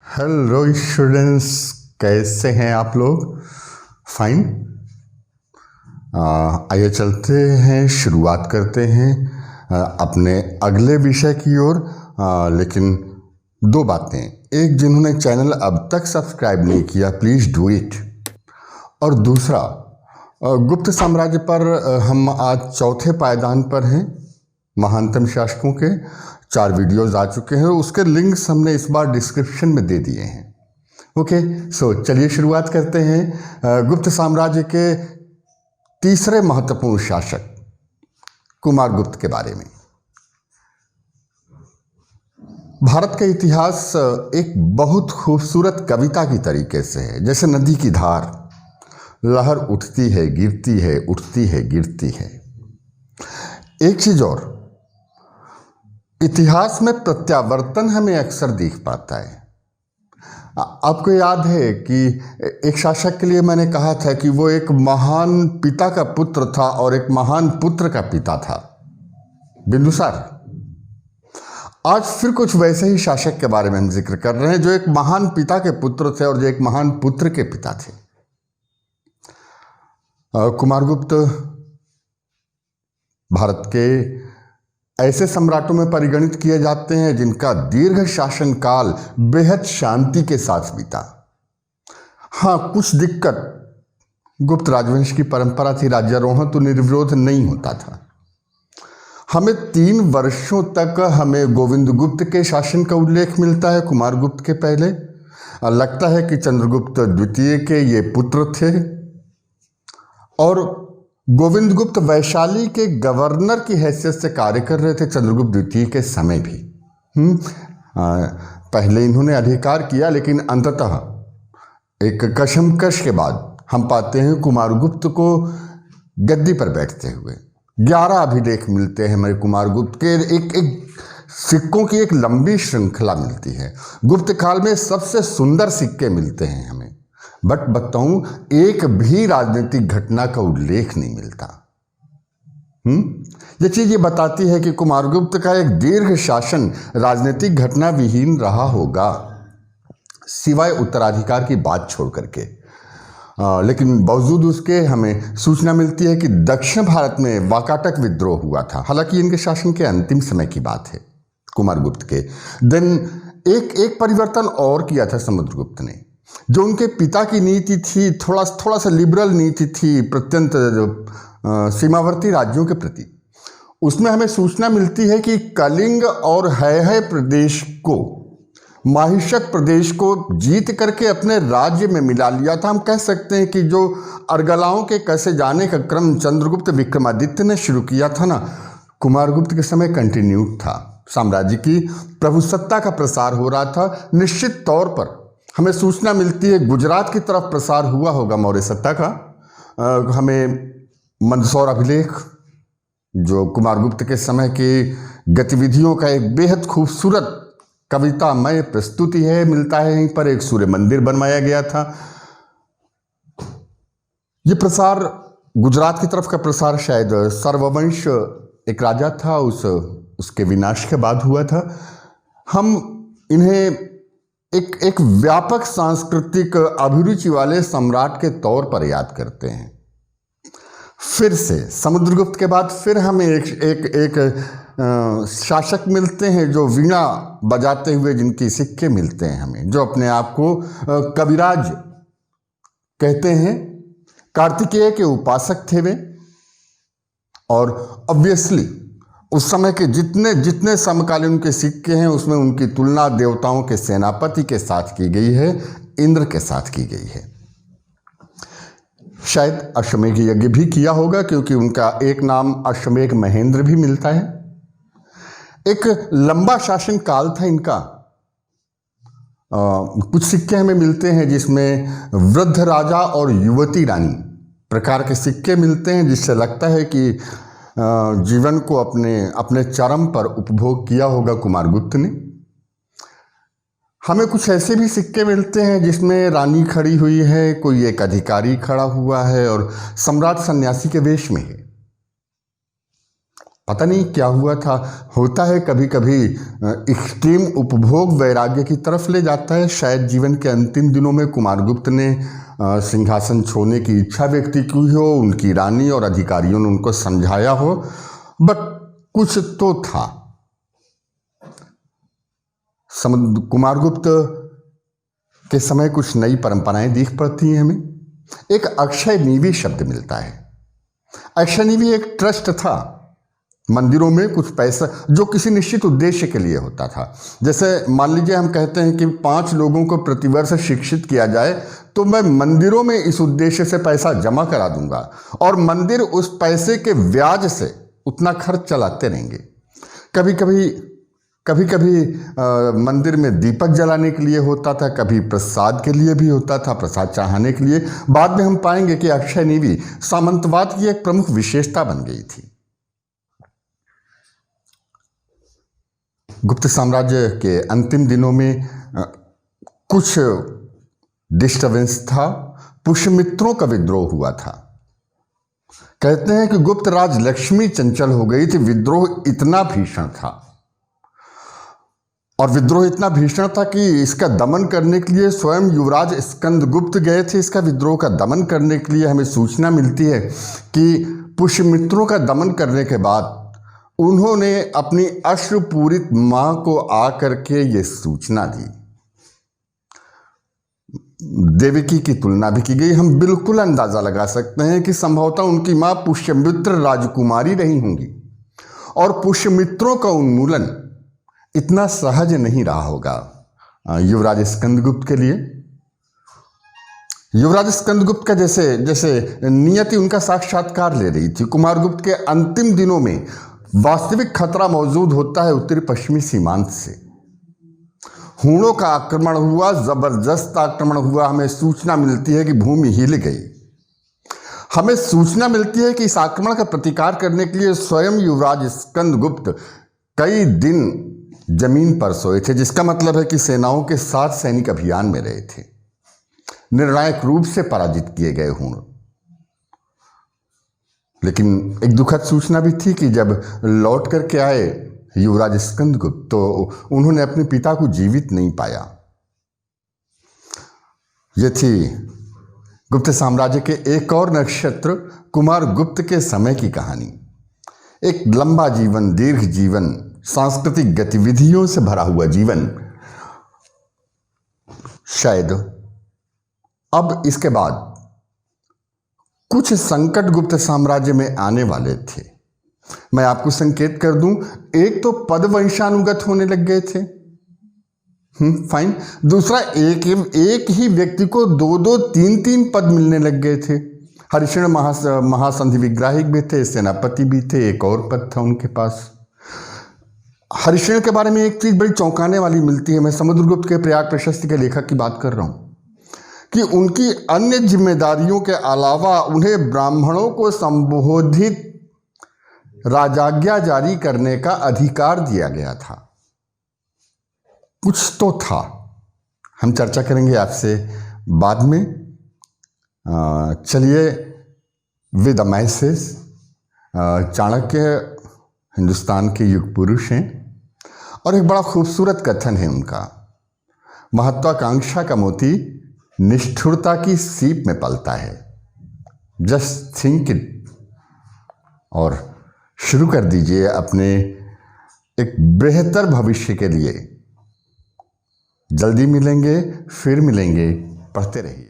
Hello students, कैसे हैं आप लोग? फाइन। आइए चलते हैं, शुरुआत करते हैं अपने अगले विषय की ओर। लेकिन दो बातें, एक, जिन्होंने चैनल अब तक सब्सक्राइब नहीं किया प्लीज़ डू इट, और दूसरा, गुप्त साम्राज्य पर हम आज चौथे पायदान पर हैं। महानतम शासकों के 4 वीडियोज़ आ चुके हैं, उसके लिंक्स हमने इस बार डिस्क्रिप्शन में दे दिए हैं। ओके, सो चलिए शुरुआत करते हैं गुप्त साम्राज्य के तीसरे महत्वपूर्ण शासक कुमारगुप्त के बारे में। भारत का इतिहास एक बहुत खूबसूरत कविता की तरीके से है, जैसे नदी की धार, लहर उठती है, गिरती है, उठती है, गिरती है। एक चीज और, इतिहास में प्रत्यावर्तन हमें अक्सर दिख पाता है। आपको याद है कि एक शासक के लिए मैंने कहा था कि वो एक महान पिता का पुत्र था और एक महान पुत्र का पिता था, बिंदुसार। आज फिर कुछ वैसे ही शासक के बारे में हम जिक्र कर रहे हैं जो एक महान पिता के पुत्र थे और जो एक महान पुत्र के पिता थे। कुमारगुप्त भारत के ऐसे सम्राटों में परिगणित किए जाते हैं जिनका दीर्घ शासन काल बेहद शांति के साथ बीता। हाँ, कुछ दिक्कत, गुप्त राजवंश की परंपरा थी, राज्यारोहण तो निर्विरोध नहीं होता था। हमें 3 वर्षों तक हमें गोविंद गुप्त के शासन का उल्लेख मिलता है, कुमारगुप्त के पहले। लगता है कि चंद्रगुप्त द्वितीय के ये पुत्र थे, और गोविंद गुप्त वैशाली के गवर्नर की हैसियत से कार्य कर रहे थे चंद्रगुप्त द्वितीय के समय भी। पहले इन्होंने अधिकार किया, लेकिन अंततः एक कशमकश के बाद हम पाते हैं कुमारगुप्त को गद्दी पर बैठते हुए। 11 अभिलेख मिलते हैं हमें कुमारगुप्त के, एक सिक्कों की एक लंबी श्रृंखला मिलती है। गुप्त काल में सबसे सुंदर सिक्के मिलते हैं हमें, बट बताऊं, एक भी राजनीतिक घटना का उल्लेख नहीं मिलता। ये चीज ये बताती है कि कुमारगुप्त का एक दीर्घ शासन राजनीतिक घटना विहीन रहा होगा, सिवाय उत्तराधिकार की बात छोड़ करके। लेकिन बावजूद उसके हमें सूचना मिलती है कि दक्षिण भारत में वाकाटक विद्रोह हुआ था। हालांकि इनके शासन के अंतिम समय की बात है कुमारगुप्त के। देन एक परिवर्तन और किया था समुद्रगुप्त ने। जो उनके पिता की नीति थी, थोड़ा सा लिबरल नीति थी प्रत्यंत सीमावर्ती राज्यों के प्रति, उसमें हमें सूचना मिलती है कि कलिंग और है प्रदेश को, माहिष्यक प्रदेश को जीत करके अपने राज्य में मिला लिया था। हम कह सकते हैं कि जो अर्गलाओं के कैसे जाने का क्रम चंद्रगुप्त विक्रमादित्य ने शुरू किया था ना, कुमारगुप्त के समय कंटिन्यूड था। साम्राज्य की प्रभुसत्ता का प्रसार हो रहा था। निश्चित तौर पर हमें सूचना मिलती है गुजरात की तरफ प्रसार हुआ होगा मौर्य सत्ता का। हमें मंदसौर अभिलेख, जो कुमारगुप्त के समय की गतिविधियों का एक बेहद खूबसूरत कवितामय प्रस्तुति है, मिलता है। यहीं पर एक सूर्य मंदिर बनवाया गया था। ये प्रसार, गुजरात की तरफ का प्रसार, शायद सर्ववंश एक राजा था, उसके विनाश के बाद हुआ था। हम इन्हें एक व्यापक सांस्कृतिक अभिरुचि वाले सम्राट के तौर पर याद करते हैं। फिर से समुद्रगुप्त के बाद फिर हमें एक शासक मिलते हैं जो वीणा बजाते हुए, जिनकी सिक्के मिलते हैं हमें, जो अपने आप को कविराज कहते हैं। कार्तिकेय के उपासक थे वे, और ऑब्वियसली उस समय के जितने समकालीन के सिक्के हैं उसमें उनकी तुलना देवताओं के सेनापति के साथ की गई है, इंद्र के साथ की गई है। शायद अश्वमेघ यज्ञ भी किया होगा, क्योंकि उनका एक नाम अश्वमेघ महेंद्र भी मिलता है। एक लंबा शासन काल था इनका। कुछ सिक्के हमें मिलते हैं जिसमें वृद्ध राजा और युवती रानी प्रकार के सिक्के मिलते हैं, जिससे लगता है कि जीवन को अपने चरम पर उपभोग किया होगा कुमारगुप्त ने। हमें कुछ ऐसे भी सिक्के मिलते हैं जिसमें रानी खड़ी हुई है, कोई एक अधिकारी खड़ा हुआ है और सम्राट सन्यासी के वेश में है। पता नहीं क्या हुआ था। होता है कभी कभी एक्सट्रीम उपभोग वैराग्य की तरफ ले जाता है। शायद जीवन के अंतिम दिनों में कुमारगुप्त ने सिंहासन छोड़ने की इच्छा व्यक्त की हो, उनकी रानी और अधिकारियों ने उनको समझाया हो, बट कुछ तो था। कुमारगुप्त के समय कुछ नई परंपराएं दिख पड़ती हैं हमें। एक अक्षय नीवी शब्द मिलता है। अक्षय नीवी एक ट्रस्ट था, मंदिरों में कुछ पैसा जो किसी निश्चित उद्देश्य के लिए होता था। जैसे मान लीजिए हम कहते हैं कि 5 लोगों को प्रतिवर्ष शिक्षित किया जाए, तो मैं मंदिरों में इस उद्देश्य से पैसा जमा करा दूंगा और मंदिर उस पैसे के ब्याज से उतना खर्च चलाते रहेंगे। कभी कभी मंदिर में दीपक जलाने के लिए होता था, कभी प्रसाद के लिए भी होता था, प्रसाद चढ़ाने के लिए। बाद में हम पाएंगे कि अक्षय नीवी सामंतवाद की एक प्रमुख विशेषता बन गई थी। गुप्त साम्राज्य के अंतिम दिनों में कुछ डिस्टर्बेंस था। पुष्यमित्रों का विद्रोह हुआ था। कहते हैं कि गुप्त राज लक्ष्मी चंचल हो गई थी। विद्रोह इतना भीषण था और विद्रोह इतना भीषण था कि इसका दमन करने के लिए स्वयं युवराज स्कंदगुप्त गए थे। इसका विद्रोह का दमन करने के लिए हमें सूचना मिलती है कि पुष्यमित्रों का दमन करने के बाद उन्होंने अपनी अश्रुपूरित मां को आकर के ये सूचना दी। देवकी की तुलना भी की गई। हम बिल्कुल अंदाजा लगा सकते हैं कि संभवतः उनकी मां पुष्यमित्र राजकुमारी रही होंगी और पुष्यमित्रों का उन्मूलन इतना सहज नहीं रहा होगा युवराज स्कंदगुप्त के लिए। युवराज स्कंदगुप्त का जैसे नियति उनका साक्षात्कार ले रही थी। कुमारगुप्त के अंतिम दिनों में वास्तविक खतरा मौजूद होता है उत्तरी पश्चिमी सीमांत से। हूणों का आक्रमण हुआ, जबरदस्त आक्रमण हुआ। हमें सूचना मिलती है कि भूमि हिल गई। हमें सूचना मिलती है कि इस आक्रमण का प्रतिकार करने के लिए स्वयं युवराज स्कंदगुप्त कई दिन जमीन पर सोए थे, जिसका मतलब है कि सेनाओं के साथ सैनिक अभियान में रहे थे। निर्णायक रूप से पराजित किए गए हूण। लेकिन एक दुखद सूचना भी थी कि जब लौट करके आए युवराज स्कंदगुप्त तो उन्होंने अपने पिता को जीवित नहीं पाया। यह थी गुप्त साम्राज्य के एक और नक्षत्र कुमारगुप्त के समय की कहानी। एक लंबा जीवन, दीर्घ जीवन, सांस्कृतिक गतिविधियों से भरा हुआ जीवन। शायद अब इसके बाद कुछ संकट गुप्त साम्राज्य में आने वाले थे। मैं आपको संकेत कर दूं, एक तो पद वंशानुगत होने लग गए थे, फाइन। दूसरा, एक ही व्यक्ति को 2-2, 3-3 पद मिलने लग गए थे। हरिशण महासंधि विग्राहिक भी थे, सेनापति भी थे, एक और पद था उनके पास। हरिशण के बारे में एक चीज बड़ी चौंकाने वाली मिलती है। मैं समुद्रगुप्त के प्रयाग प्रशस्ति के लेखक की बात कर रहा हूं कि उनकी अन्य जिम्मेदारियों के अलावा उन्हें ब्राह्मणों को संबोधित राजाज्ञा जारी करने का अधिकार दिया गया था। कुछ तो था। हम चर्चा करेंगे आपसे बाद में। चलिए, with a message. Chanakya Hindustan के युग पुरुष हैं और एक बड़ा खूबसूरत कथन है उनका, महत्वाकांक्षा का मोती निष्ठुरता की सीप में पलता है। जस्ट थिंक इट और शुरू कर दीजिए अपने एक बेहतर भविष्य के लिए। जल्दी मिलेंगे, फिर मिलेंगे। पढ़ते रहिए।